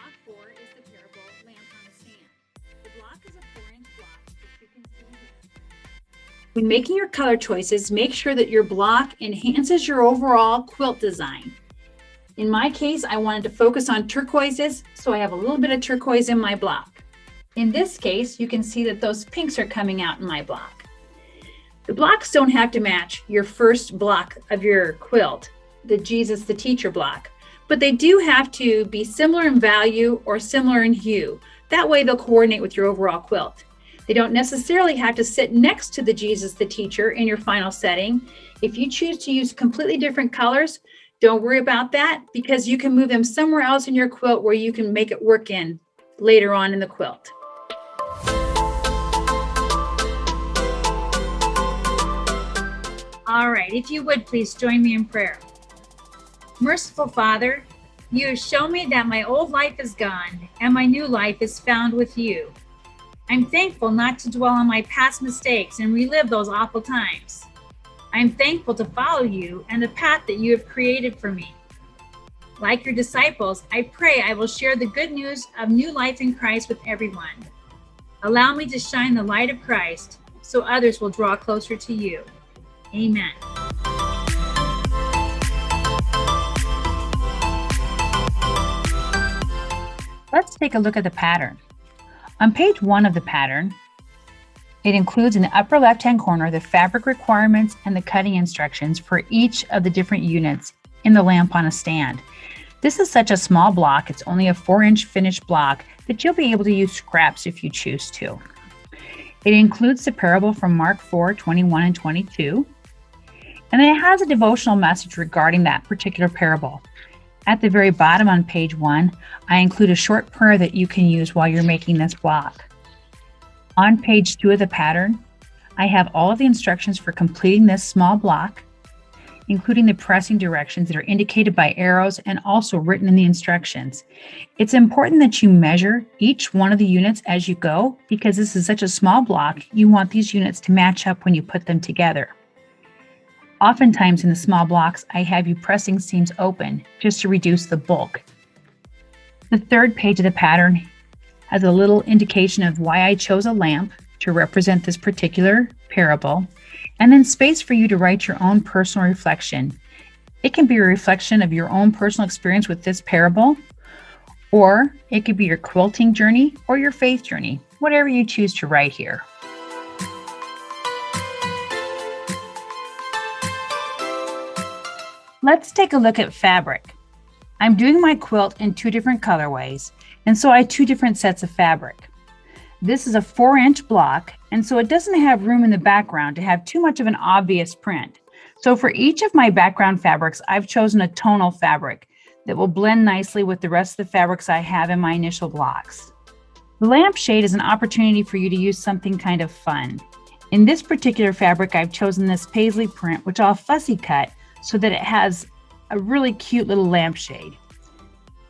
Block 4 is the parable Lamp on a Stand. The block is a 4-inch block, which you can see here. When making your color choices, make sure that your block enhances your overall quilt design. In my case, I wanted to focus on turquoises, so I have a little bit of turquoise in my block. In this case, you can see that those pinks are coming out in my block. The blocks don't have to match your first block of your quilt, the Jesus the Teacher block, but they do have to be similar in value or similar in hue. That way they'll coordinate with your overall quilt. They don't necessarily have to sit next to the Jesus the Teacher in your final setting. If you choose to use completely different colors, don't worry about that because you can move them somewhere else in your quilt where you can make it work in later on in the quilt. All right, if you would please join me in prayer. Merciful Father, you have shown me that my old life is gone and my new life is found with you. I'm thankful not to dwell on my past mistakes and relive those awful times. I'm thankful to follow you and the path that you have created for me. Like your disciples, I pray I will share the good news of new life in Christ with everyone. Allow me to shine the light of Christ so others will draw closer to you. Amen. Let's take a look at the pattern. On page 1 of the pattern, it includes in the upper left-hand corner the fabric requirements and the cutting instructions for each of the different units in the lamp on a stand. This is such a small block, it's only a 4-inch finished block, that you'll be able to use scraps if you choose to. It includes the parable from Mark 4:21 and 22, and it has a devotional message regarding that particular parable. At the very bottom on page 1, I include a short prayer that you can use while you're making this block. On page 2 of the pattern, I have all of the instructions for completing this small block, including the pressing directions that are indicated by arrows and also written in the instructions. It's important that you measure each one of the units as you go because this is such a small block, you want these units to match up when you put them together. Oftentimes in the small blocks, I have you pressing seams open just to reduce the bulk. The third page of the pattern has a little indication of why I chose a lamp to represent this particular parable, and then space for you to write your own personal reflection. It can be a reflection of your own personal experience with this parable, or it could be your quilting journey or your faith journey, whatever you choose to write here. Let's take a look at fabric. I'm doing my quilt in 2 different colorways, and so I have 2 different sets of fabric. This is a 4-inch block, and so it doesn't have room in the background to have too much of an obvious print. So for each of my background fabrics, I've chosen a tonal fabric that will blend nicely with the rest of the fabrics I have in my initial blocks. The lampshade is an opportunity for you to use something kind of fun. In this particular fabric, I've chosen this paisley print, which I'll fussy cut so that it has a really cute little lampshade.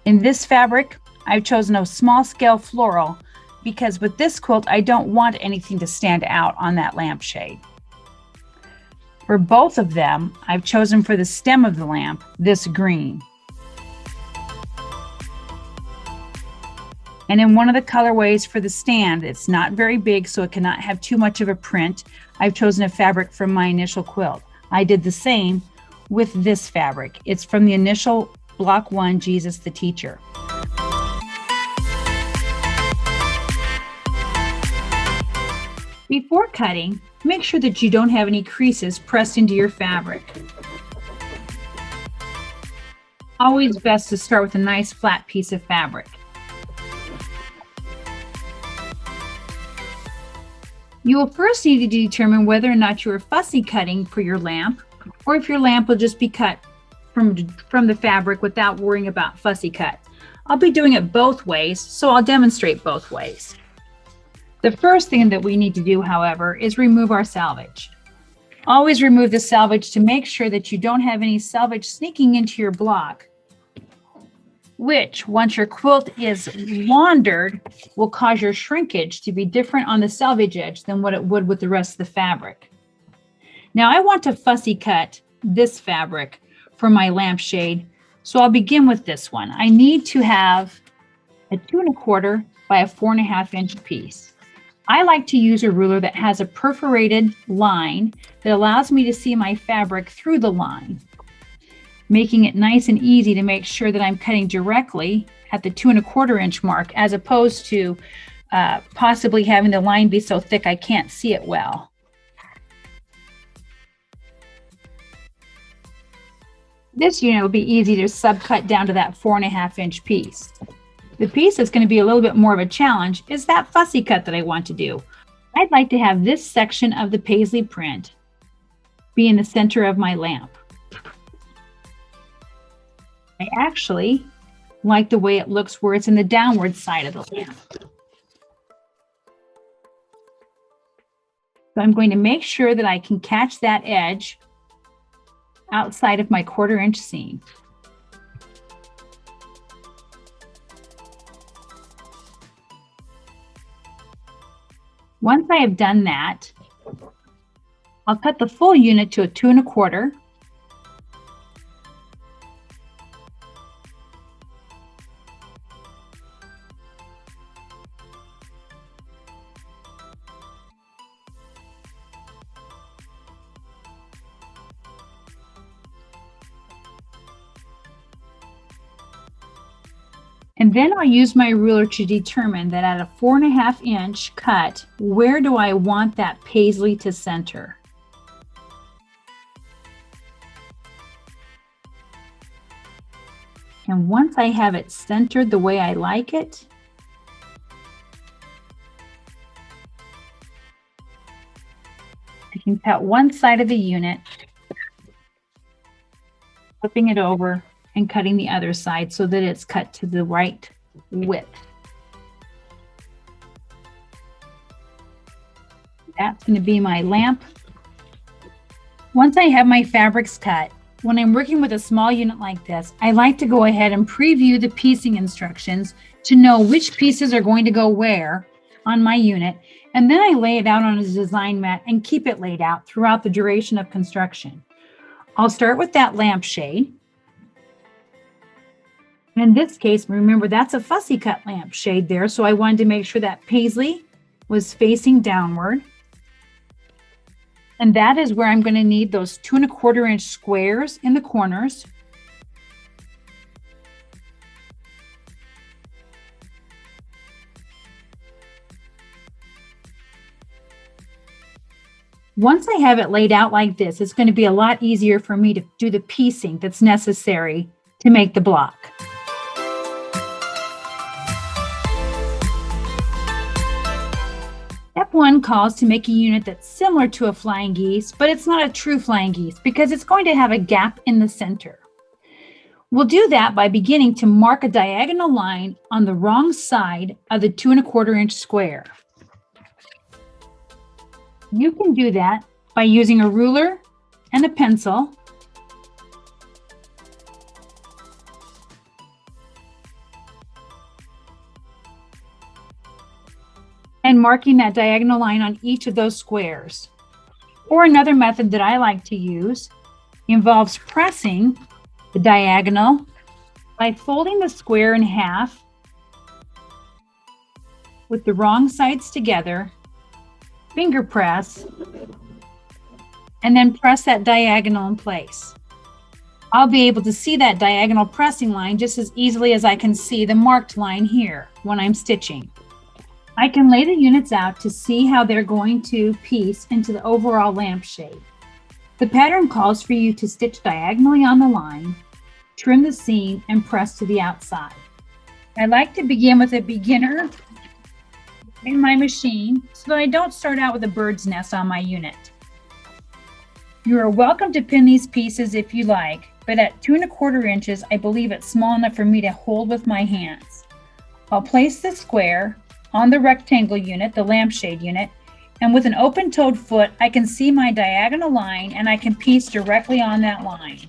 In this fabric, I've chosen a small scale floral because with this quilt, I don't want anything to stand out on that lampshade. For both of them, I've chosen for the stem of the lamp, this green. And in one of the colorways for the stand, it's not very big, so it cannot have too much of a print. I've chosen a fabric from my initial quilt. I did the same with this fabric. It's from the initial block 1, Jesus the Teacher. Before cutting, make sure that you don't have any creases pressed into your fabric. Always best to start with a nice flat piece of fabric. You will first need to determine whether or not you are fussy cutting for your lamp, or if your lamp will just be cut from the fabric without worrying about fussy cut. I'll be doing it both ways, so I'll demonstrate both ways. The first thing that we need to do, however, is remove our selvage. Always remove the selvage to make sure that you don't have any selvage sneaking into your block, which, once your quilt is wandered, will cause your shrinkage to be different on the selvage edge than what it would with the rest of the fabric. Now I want to fussy cut this fabric for my lampshade, so I'll begin with this one. I need to have a 2¼ by a 4½ inch piece. I like to use a ruler that has a perforated line that allows me to see my fabric through the line, making it nice and easy to make sure that I'm cutting directly at the 2¼ inch mark, as opposed to possibly having the line be so thick I can't see it well. This unit will be easy to subcut down to that 4½ inch piece. The piece that's going to be a little bit more of a challenge is that fussy cut that I want to do. I'd like to have this section of the paisley print be in the center of my lamp. I actually like the way it looks where it's in the downward side of the lamp. So I'm going to make sure that I can catch that edge outside of my 1/4 inch seam. Once I have done that, I'll cut the full unit to a 2¼ . And then I'll use my ruler to determine that at a 4½ inch cut, where do I want that paisley to center? And once I have it centered the way I like it, I can cut one side of the unit, flipping it over and cutting the other side so that it's cut to the right width. That's going to be my lamp. Once I have my fabrics cut, when I'm working with a small unit like this, I like to go ahead and preview the piecing instructions to know which pieces are going to go where on my unit, and then I lay it out on a design mat and keep it laid out throughout the duration of construction. I'll start with that lampshade. In this case, remember that's a fussy cut lampshade there, so I wanted to make sure that paisley was facing downward. And that is where I'm going to need those 2¼ inch squares in the corners. Once I have it laid out like this, it's going to be a lot easier for me to do the piecing that's necessary to make the block. Step 1 calls to make a unit that's similar to a flying geese, but it's not a true flying geese because it's going to have a gap in the center. We'll do that by beginning to mark a diagonal line on the wrong side of the 2¼ inch square. You can do that by using a ruler and a pencil. And marking that diagonal line on each of those squares. Or another method that I like to use involves pressing the diagonal by folding the square in half with the wrong sides together, finger press, and then press that diagonal in place. I'll be able to see that diagonal pressing line just as easily as I can see the marked line here when I'm stitching. I can lay the units out to see how they're going to piece into the overall lampshade. The pattern calls for you to stitch diagonally on the line, trim the seam, and press to the outside. I like to begin with a beginner in my machine so that I don't start out with a bird's nest on my unit. You are welcome to pin these pieces if you like, but at 2¼ inches, I believe it's small enough for me to hold with my hands. I'll place the square on the rectangle unit, the lampshade unit, and with an open-toed foot, I can see my diagonal line and I can piece directly on that line.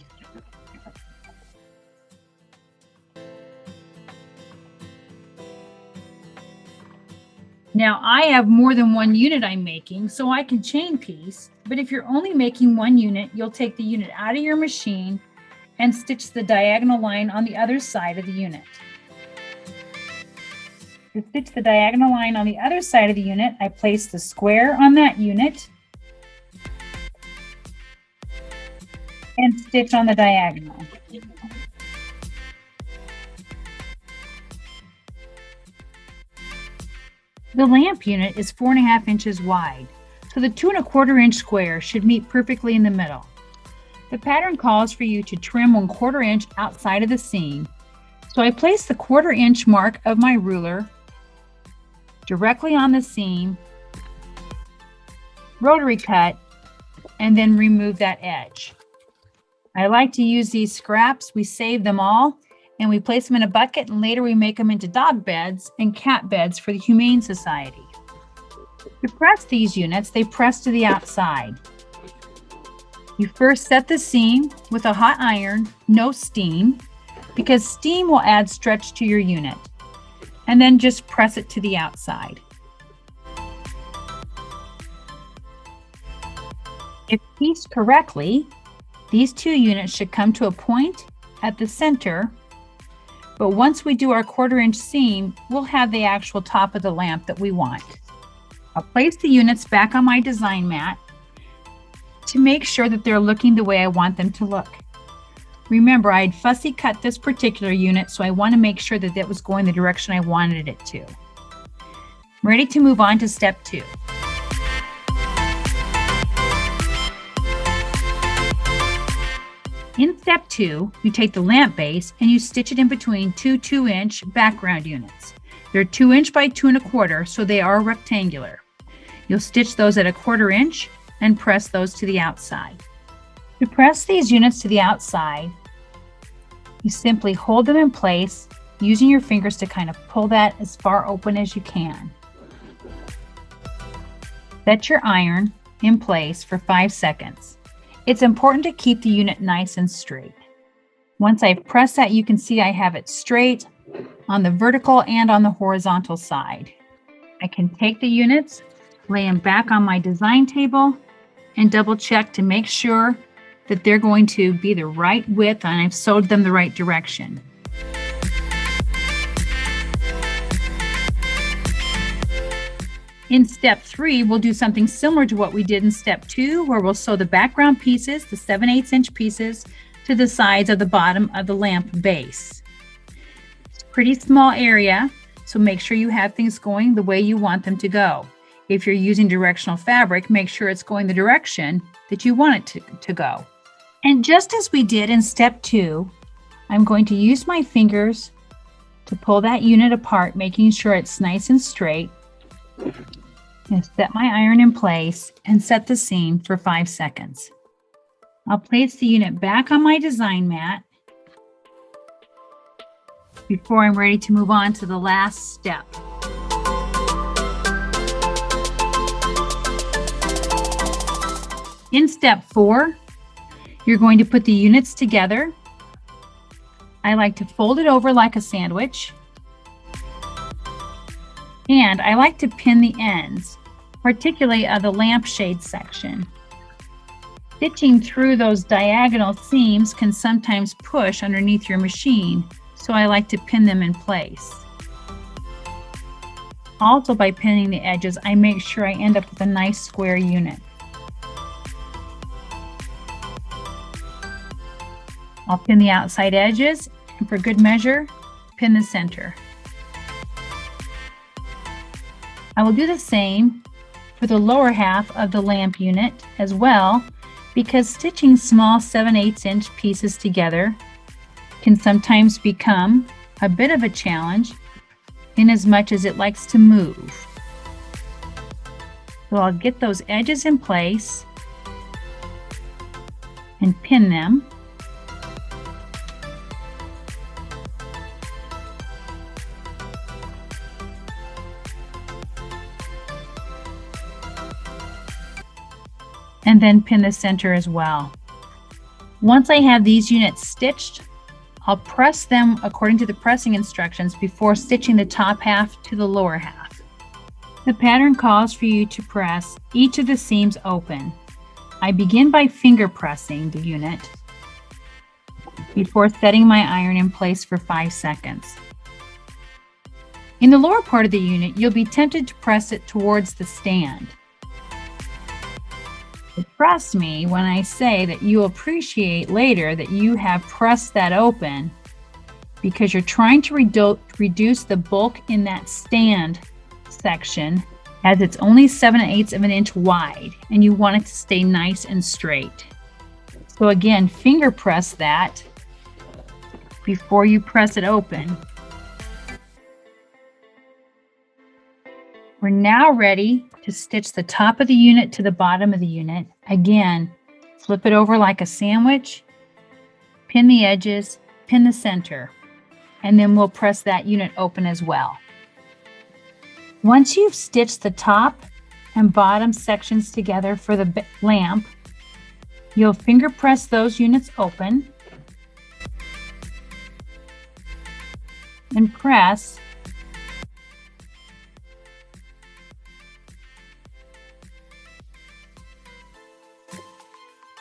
Now I have more than one unit I'm making, so I can chain piece, but if you're only making one unit, you'll take the unit out of your machine and stitch the diagonal line on the other side of the unit. To stitch the diagonal line on the other side of the unit, I place the square on that unit and stitch on the diagonal. The lamp unit is 4.5 inches wide, so the 2¼ inch square should meet perfectly in the middle. The pattern calls for you to trim 1/4 inch outside of the seam, so I place the 1/4 inch mark of my ruler directly on the seam, rotary cut, and then remove that edge. I like to use these scraps. We save them all and we place them in a bucket, and later we make them into dog beds and cat beds for the Humane Society. To press these units, they press to the outside. You first set the seam with a hot iron, no steam, because steam will add stretch to your unit, and then just press it to the outside. If pieced correctly, these 2 units should come to a point at the center, but once we do our 1/4 inch seam, we'll have the actual top of the lamp that we want. I'll place the units back on my design mat to make sure that they're looking the way I want them to look. Remember, I had fussy cut this particular unit, so I want to make sure that it was going the direction I wanted it to. I'm ready to move on to step 2. In step 2, you take the lamp base and you stitch it in between 2 2-inch background units. They're 2 inch by 2¼ so they are rectangular. You'll stitch those at 1/4 inch and press those to the outside. To press these units to the outside, you simply hold them in place using your fingers to kind of pull that as far open as you can. Set your iron in place for 5 seconds. It's important to keep the unit nice and straight. Once I've pressed that, you can see I have it straight on the vertical and on the horizontal side. I can take the units, lay them back on my design table, and double check to make sure that they're going to be the right width and I've sewed them the right direction. In step 3, we'll do something similar to what we did in step 2, where we'll sew the background pieces, the 7/8 inch pieces, to the sides of the bottom of the lamp base. It's a pretty small area, so make sure you have things going the way you want them to go. If you're using directional fabric, make sure it's going the direction that you want it to go. And just as we did in step 2, I'm going to use my fingers to pull that unit apart, making sure it's nice and straight. And set my iron in place and set the seam for 5 seconds. I'll place the unit back on my design mat before I'm ready to move on to the last step. In step 4, you're going to put the units together. I like to fold it over like a sandwich. And I like to pin the ends, particularly of the lampshade section. Stitching through those diagonal seams can sometimes push underneath your machine, so I like to pin them in place. Also, by pinning the edges, I make sure I end up with a nice square unit. I'll pin the outside edges, and for good measure, pin the center. I will do the same for the lower half of the lamp unit as well, because stitching small 7/8 inch pieces together can sometimes become a bit of a challenge in as much as it likes to move. So I'll get those edges in place and pin them. And then pin the center as well. Once I have these units stitched, I'll press them according to the pressing instructions before stitching the top half to the lower half. The pattern calls for you to press each of the seams open. I begin by finger pressing the unit before setting my iron in place for 5 seconds. In the lower part of the unit, you'll be tempted to press it towards the stand. But trust me when I say that you'll appreciate later that you have pressed that open because you're trying to reduce the bulk in that stand section, as it's only 7/8 of an inch wide and you want it to stay nice and straight. So again, finger press that before you press it open. We're now ready to stitch the top of the unit to the bottom of the unit. Again, flip it over like a sandwich, pin the edges, pin the center, and then we'll press that unit open as well. Once you've stitched the top and bottom sections together for the lamp, you'll finger press those units open and press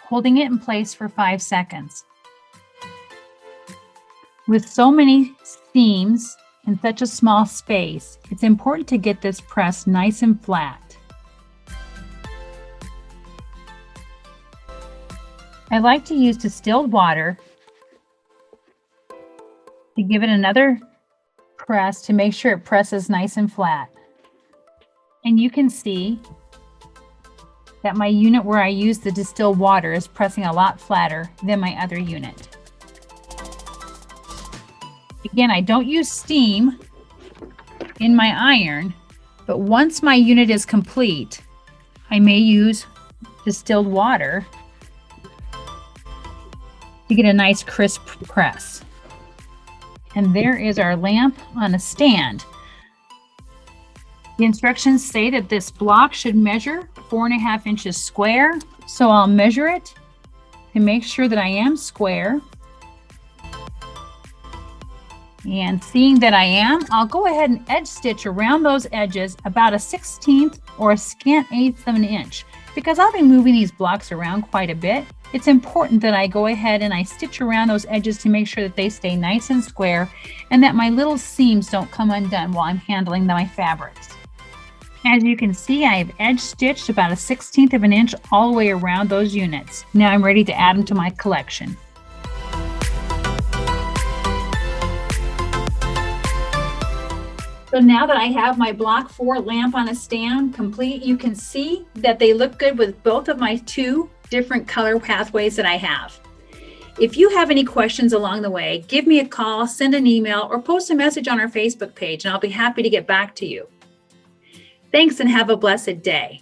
holding it in place for 5 seconds. With so many seams in such a small space, it's important to get this press nice and flat. I like to use distilled water to give it another press to make sure it presses nice and flat. And you can see that my unit where I use the distilled water is pressing a lot flatter than my other unit. Again, I don't use steam in my iron, but once my unit is complete, I may use distilled water to get a nice crisp press. And there is our lamp on a stand. The instructions say that this block should measure 4.5 inches square. So I'll measure it to make sure that I am square. And seeing that I am, I'll go ahead and edge stitch around those edges about a 1/16 or a scant 1/8 of an inch. Because I'll be moving these blocks around quite a bit, it's important that I go ahead and I stitch around those edges to make sure that they stay nice and square and that my little seams don't come undone while I'm handling my fabrics. As you can see, I have edge stitched about a 1/16 of an inch all the way around those units. Now I'm ready to add them to my collection. So now that I have my block 4 lamp on a stand complete, you can see that they look good with both of my 2 different color pathways that I have. If you have any questions along the way, give me a call, send an email, or post a message on our Facebook page, and I'll be happy to get back to you. Thanks and have a blessed day.